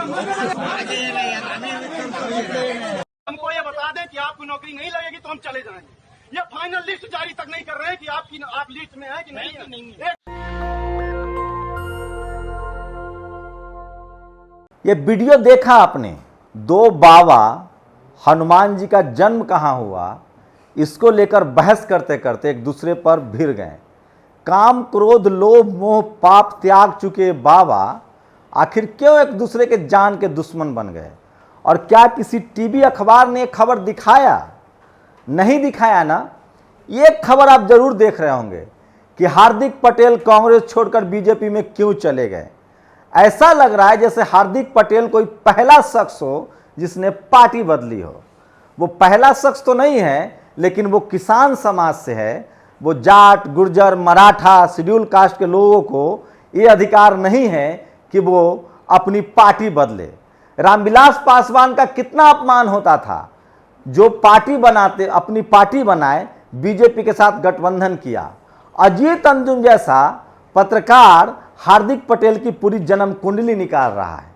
हमको ये बता दें कि आपको नौकरी नहीं लगेगी तो हम चले जाएंगे। ये फाइनल लिस्ट जारी तक नहीं कर रहे हैं कि आप लिस्ट में है कि नहीं है। ये वीडियो देखा आपने, दो बाबा हनुमान जी का जन्म कहाँ हुआ इसको लेकर बहस करते करते एक दूसरे पर भिड़ गए। काम क्रोध लोभ मोह पाप त्याग चुके बाबा आखिर क्यों एक दूसरे के जान के दुश्मन बन गए? और क्या किसी टीवी अखबार ने खबर दिखाया? नहीं दिखाया ना। ये खबर आप जरूर देख रहे होंगे कि हार्दिक पटेल कांग्रेस छोड़कर बीजेपी में क्यों चले गए। ऐसा लग रहा है जैसे हार्दिक पटेल कोई पहला शख्स हो जिसने पार्टी बदली हो। वो पहला शख्स तो नहीं है, लेकिन वो किसान समाज से है। वो जाट गुर्जर मराठा शेड्यूल कास्ट के लोगों को ये अधिकार नहीं है कि वो अपनी पार्टी बदले। रामविलास पासवान का कितना अपमान होता था जो पार्टी बनाते अपनी पार्टी बनाए, बीजेपी के साथ गठबंधन किया। अजीत अंजुम जैसा पत्रकार हार्दिक पटेल की पूरी जन्म कुंडली निकाल रहा है।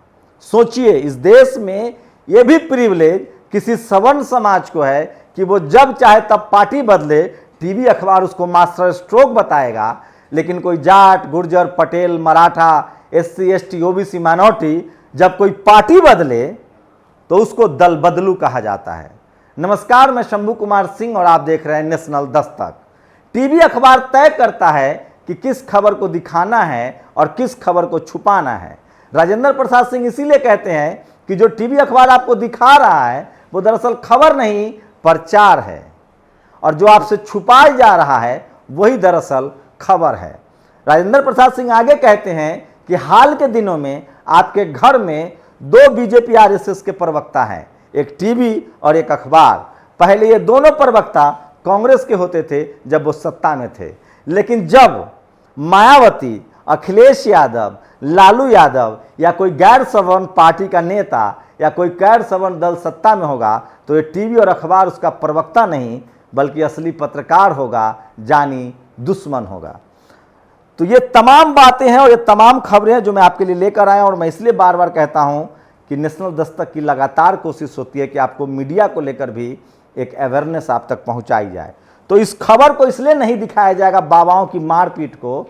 सोचिए, इस देश में यह भी प्रिविलेज किसी सवर्ण समाज को है कि वो जब चाहे तब पार्टी बदले। टीवी अखबार उसको मास्टर स्ट्रोक बताएगा, लेकिन कोई Jat Gurjar Patel Maratha SC ST OBC minority जब कोई पार्टी बदले तो उसको दल बदलू कहा जाता है। नमस्कार, मैं शंभू कुमार सिंह और आप देख रहे हैं नेशनल दस्तक। टीवी अखबार तय करता है कि किस खबर को दिखाना है और किस खबर को छुपाना है। राजेंद्र प्रसाद सिंह इसीलिए कहते हैं कि जो टीवी अखबार आपको दिखा रहा है वो दरअसल खबर नहीं प्रचार है, और जो आपसे छुपाया जा रहा है वही दरअसल खबर है। राजेंद्र प्रसाद सिंह आगे कहते हैं कि हाल के दिनों में आपके घर में दो बीजेपी RSS के प्रवक्ता हैं, एक टीवी और एक अखबार। पहले ये दोनों प्रवक्ता कांग्रेस के होते थे जब वो सत्ता में थे, लेकिन जब मायावती अखिलेश यादव लालू यादव या कोई गैर सवर्ण पार्टी का नेता या कोई गैर सवर्ण दल सत्ता में होगा तो ये टीवी और अखबार उसका प्रवक्ता नहीं बल्कि असली पत्रकार होगा, जानी दुश्मन होगा। तो ये तमाम बातें हैं और ये तमाम खबरें हैं जो मैं आपके लिए लेकर आया, और मैं इसलिए बार बार कहता हूं कि नेशनल दस्तक की लगातार कोशिश होती है कि आपको मीडिया को लेकर भी एक अवेयरनेस आप तक पहुंचाई जाए। तो इस खबर को इसलिए नहीं दिखाया जाएगा बाबाओं की मारपीट को,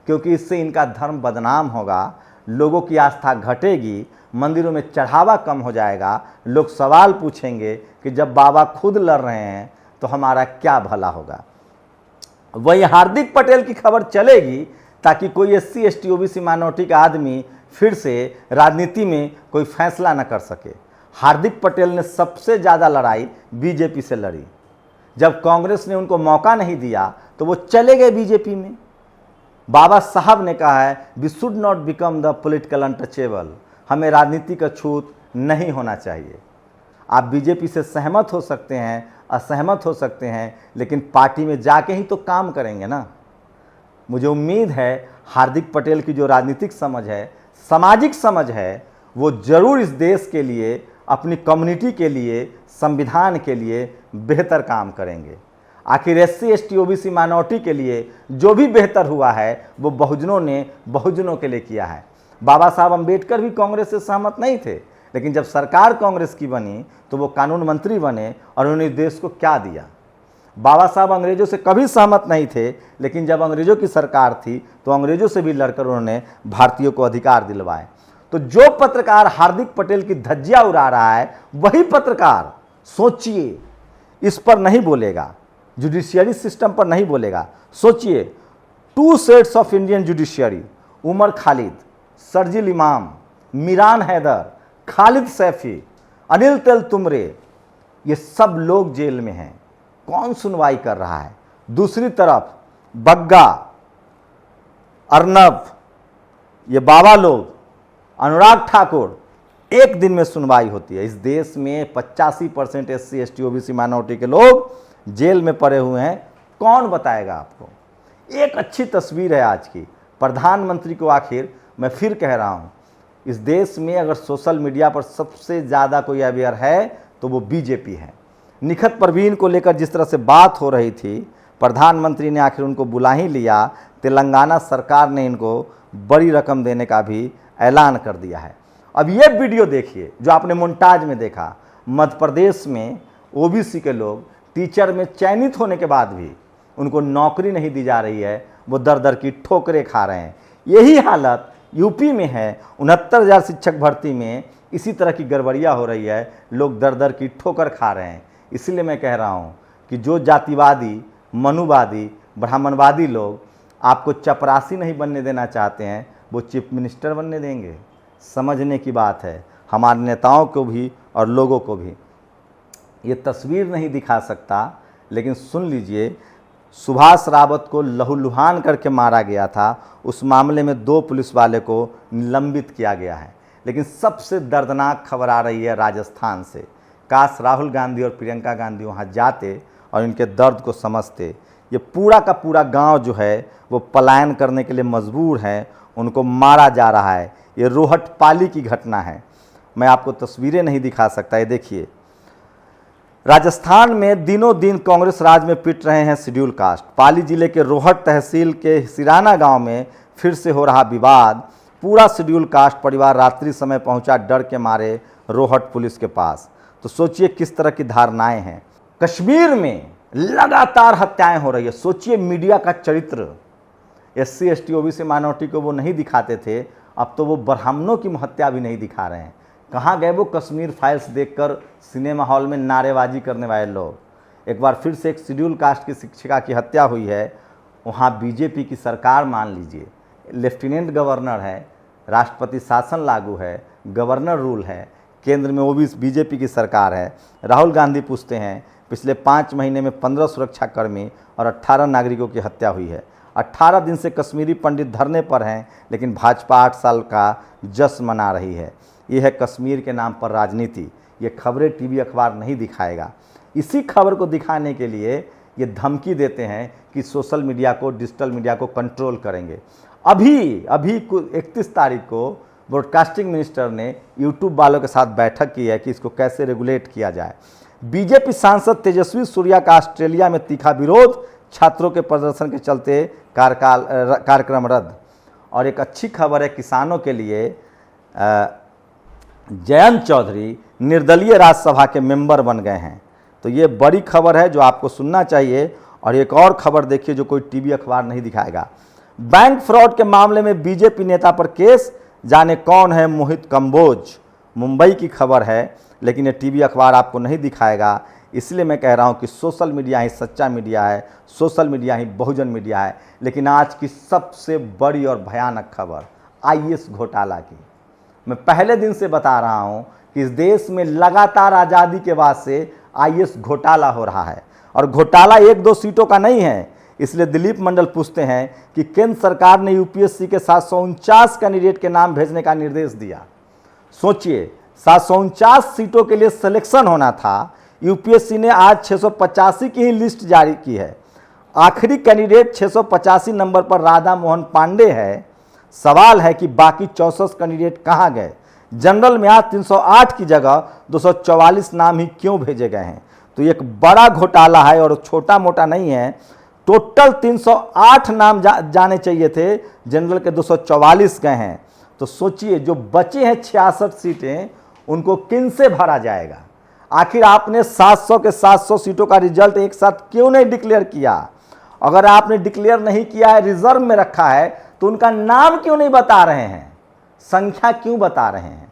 क्योंकि इससे इनका धर्म बदनाम होगा, लोगों की आस्था घटेगी, मंदिरों में चढ़ावा कम हो जाएगा। लोग सवाल पूछेंगे कि जब बाबा खुद लड़ रहे हैं तो हमारा क्या भला होगा। वही हार्दिक पटेल की खबर चलेगी ताकि कोई SC ST OBC माइनॉरिटी का आदमी फिर से राजनीति में कोई फैसला न कर सके। हार्दिक पटेल ने सबसे ज़्यादा लड़ाई बीजेपी से लड़ी। जब कांग्रेस ने उनको मौका नहीं दिया तो वो चले गए बीजेपी में। बाबा साहब ने कहा है, we should not become the political untouchable. हमें राजनीति का छूत नहीं होना चाहिए। आप बीजेपी से सहमत हो सकते हैं, असहमत हो सकते हैं, लेकिन पार्टी में जाके ही तो काम करेंगे ना। मुझे उम्मीद है हार्दिक पटेल की जो राजनीतिक समझ है, सामाजिक समझ है, वो जरूर इस देश के लिए, अपनी कम्युनिटी के लिए, संविधान के लिए बेहतर काम करेंगे। आखिर SC ST OBC माइनॉरिटी के लिए जो भी बेहतर हुआ है वो बहुजनों ने बहुजनों के लिए किया है। बाबा साहब अम्बेडकर भी कांग्रेस से सहमत नहीं थे, लेकिन जब सरकार कांग्रेस की बनी तो वो कानून मंत्री बने और उन्होंने देश को क्या दिया। बाबा साहब अंग्रेजों से कभी सहमत नहीं थे, लेकिन जब अंग्रेजों की सरकार थी तो अंग्रेजों से भी लड़कर उन्होंने भारतीयों को अधिकार दिलवाए। तो जो पत्रकार हार्दिक पटेल की धज्जियां उड़ा रहा है वही पत्रकार, सोचिए, इस पर नहीं बोलेगा, जुडिशियरी सिस्टम पर नहीं बोलेगा। सोचिए, 2 sets of Indian judiciary, Umar Khalid, Sharjeel Imam, Meeran Haider, Khalid Saifi, Anil तेलतुमरे, ये सब लोग जेल में हैं। कौन सुनवाई कर रहा है? दूसरी तरफ बग्गा, अर्नब, ये बाबा लोग, अनुराग ठाकुर, एक दिन में सुनवाई होती है। इस देश में 85% SC ST OBC माइनॉरिटी के लोग जेल में पड़े हुए हैं। कौन बताएगा आपको? एक अच्छी तस्वीर है आज की। प्रधानमंत्री को, आखिर मैं फिर कह रहा हूं, इस देश में अगर सोशल मीडिया पर सबसे ज़्यादा कोई अवेयर है तो वो बीजेपी है। निखत परवीन को लेकर जिस तरह से बात हो रही थी, प्रधानमंत्री ने आखिर उनको बुला ही लिया। तेलंगाना सरकार ने इनको बड़ी रकम देने का भी ऐलान कर दिया है। अब ये वीडियो देखिए जो आपने मोन्टाज में देखा, मध्य प्रदेश में ओबीसी के लोग टीचर में चयनित होने के बाद भी उनको नौकरी नहीं दी जा रही है, वो दर दर की ठोकरें खा रहे हैं। यही हालत यूपी में है। 69,000 शिक्षक भर्ती में इसी तरह की गड़बड़ियाँ हो रही है, लोग दर दर की ठोकर खा रहे हैं। इसलिए मैं कह रहा हूँ कि जो जातिवादी, मनुवादी, ब्राह्मणवादी लोग आपको चपरासी नहीं बनने देना चाहते हैं, वो चीफ मिनिस्टर बनने देंगे। समझने की बात है, हमारे नेताओं को भी और लोगों को भी। ये तस्वीर नहीं दिखा सकता, लेकिन सुन लीजिए, सुभाष रावत को लहूलुहान करके मारा गया था। उस मामले में 2 पुलिस वाले को निलंबित किया गया है। लेकिन सबसे दर्दनाक खबर आ रही है राजस्थान से। काश राहुल गांधी और प्रियंका गांधी वहाँ जाते और इनके दर्द को समझते। ये पूरा का पूरा गांव जो है वो पलायन करने के लिए मजबूर है, उनको मारा जा रहा है। ये रोहटपाली की घटना है। मैं आपको तस्वीरें नहीं दिखा सकता। ये देखिए, राजस्थान में दिनों दिन कांग्रेस राज में पिट रहे हैं शेड्यूल कास्ट। पाली जिले के रोहट तहसील के सिराना गांव में फिर से हो रहा विवाद। पूरा शेड्यूल कास्ट परिवार रात्रि समय पहुंचा डर के मारे रोहट पुलिस के पास। तो सोचिए किस तरह की धारणाएं हैं। कश्मीर में लगातार हत्याएं हो रही है। सोचिए मीडिया का चरित्र। SC ST OBC माइनॉरिटी को वो नहीं दिखाते थे, अब तो वो ब्राह्मणों की हत्या भी नहीं दिखा रहे हैं। कहाँ गए वो कश्मीर फाइल्स देखकर सिनेमा हॉल में नारेबाजी करने वाले लोग। एक बार फिर से एक शेड्यूल कास्ट की शिक्षिका की हत्या हुई है। वहाँ बीजेपी की सरकार, मान लीजिए, लेफ्टिनेंट गवर्नर है, राष्ट्रपति शासन लागू है, गवर्नर रूल है, केंद्र में ओबीसी बीजेपी की सरकार है। राहुल गांधी पूछते हैं पिछले 5 महीने में 15 सुरक्षाकर्मी और 18 नागरिकों की हत्या हुई है। 18 दिन से कश्मीरी पंडित धरने पर हैं, लेकिन भाजपा 8 साल का जश्न मना रही है। ये है कश्मीर के नाम पर राजनीति। ये खबरें टीवी अखबार नहीं दिखाएगा। इसी खबर को दिखाने के लिए ये धमकी देते हैं कि सोशल मीडिया को, डिजिटल मीडिया को कंट्रोल करेंगे। अभी 31 तारीख को ब्रॉडकास्टिंग मिनिस्टर ने यूट्यूब वालों के साथ बैठक की है कि इसको कैसे रेगुलेट किया जाए। बीजेपी सांसद तेजस्वी सूर्या का ऑस्ट्रेलिया में तीखा विरोध। छात्रों के प्रदर्शन के चलते कार्यक्रम रद्द। और एक अच्छी खबर है किसानों के लिए, जयंत चौधरी निर्दलीय राज्यसभा के मेंबर बन गए हैं। तो ये बड़ी खबर है जो आपको सुनना चाहिए। और एक और खबर देखिए जो कोई टीवी अखबार नहीं दिखाएगा। बैंक फ्रॉड के मामले में बीजेपी नेता पर केस, जाने कौन है मोहित कंबोज। मुंबई की खबर है, लेकिन ये टीवी अखबार आपको नहीं दिखाएगा। इसलिए मैं कह रहा हूँ कि सोशल मीडिया ही सच्चा मीडिया है, सोशल मीडिया ही बहुजन मीडिया है। लेकिन आज की सबसे बड़ी और भयानक खबर IAS घोटाला की। मैं पहले दिन से बता रहा हूं कि इस देश में लगातार आज़ादी के बाद से IAS घोटाला हो रहा है। और घोटाला 1-2 सीटों का नहीं है। इसलिए दिलीप मंडल पूछते हैं कि केंद्र सरकार ने UPSC के 749 कैंडिडेट के नाम भेजने का निर्देश दिया। सोचिए, 749 सीटों के लिए सिलेक्शन होना था। UPSC ने आज 685 की ही लिस्ट जारी की है। आखिरी कैंडिडेट 685 नंबर पर राधा मोहन पांडे है। सवाल है कि बाकी 64 कैंडिडेट कहाँ गए। जनरल में आज 308 की जगह 244 नाम ही क्यों भेजे गए हैं। तो एक बड़ा घोटाला है और छोटा मोटा नहीं है। टोटल 308 नाम जाने चाहिए थे, जनरल के 244 गए हैं। तो सोचिए जो बचे हैं 66 सीटें, उनको किन से भरा जाएगा। आखिर आपने 700 के 700 सीटों का रिजल्ट एक साथ क्यों नहीं डिक्लेयर किया। अगर आपने डिक्लेयर नहीं किया है, रिजर्व में रखा है, तो उनका नाम क्यों नहीं बता रहे हैं, संख्या क्यों बता रहे हैं,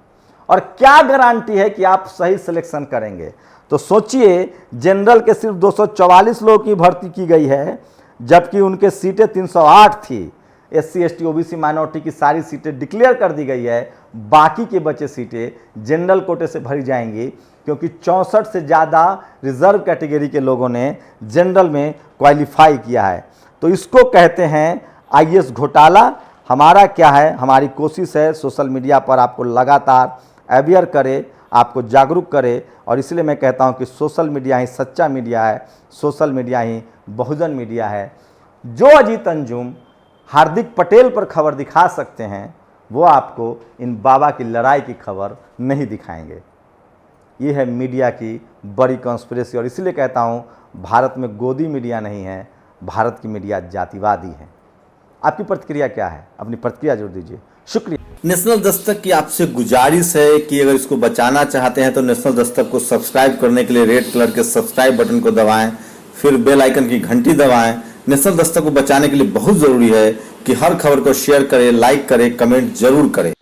और क्या गारंटी है कि आप सही सिलेक्शन करेंगे। तो सोचिए, जनरल के सिर्फ 244 लोगों की भर्ती की गई है, जबकि उनके सीटें 308 थी। SC ST OBC माइनॉरिटी की सारी सीटें डिक्लेयर कर दी गई है। बाकी के बचे सीटें जनरल कोटे से भरी जाएंगी, क्योंकि 64 से ज़्यादा रिजर्व कैटेगरी के लोगों ने जनरल में क्वालिफाई किया है। तो इसको कहते हैं IAS घोटाला। हमारा क्या है, हमारी कोशिश है सोशल मीडिया पर आपको लगातार अवेयर करे, आपको जागरूक करे। और इसलिए मैं कहता हूं कि सोशल मीडिया ही सच्चा मीडिया है, सोशल मीडिया ही बहुजन मीडिया है। जो अजीत अंजुम हार्दिक पटेल पर खबर दिखा सकते हैं, वो आपको इन बाबा की लड़ाई की खबर नहीं दिखाएंगे। ये है मीडिया की बड़ी कॉन्स्पिरेसी। और इसलिए कहता हूँ भारत में गोदी मीडिया नहीं है, भारत की मीडिया जातिवादी है। आपकी प्रतिक्रिया क्या है? अपनी प्रतिक्रिया जरूर दीजिए। शुक्रिया। नेशनल दस्तक की आपसे गुजारिश है कि अगर इसको बचाना चाहते हैं तो नेशनल दस्तक को सब्सक्राइब करने के लिए रेड कलर के सब्सक्राइब बटन को दबाएं, फिर बेल आइकन की घंटी दबाएं। नेशनल दस्तक को बचाने के लिए बहुत जरूरी है कि हर खबर को शेयर करें, लाइक करें, कमेंट जरूर करें।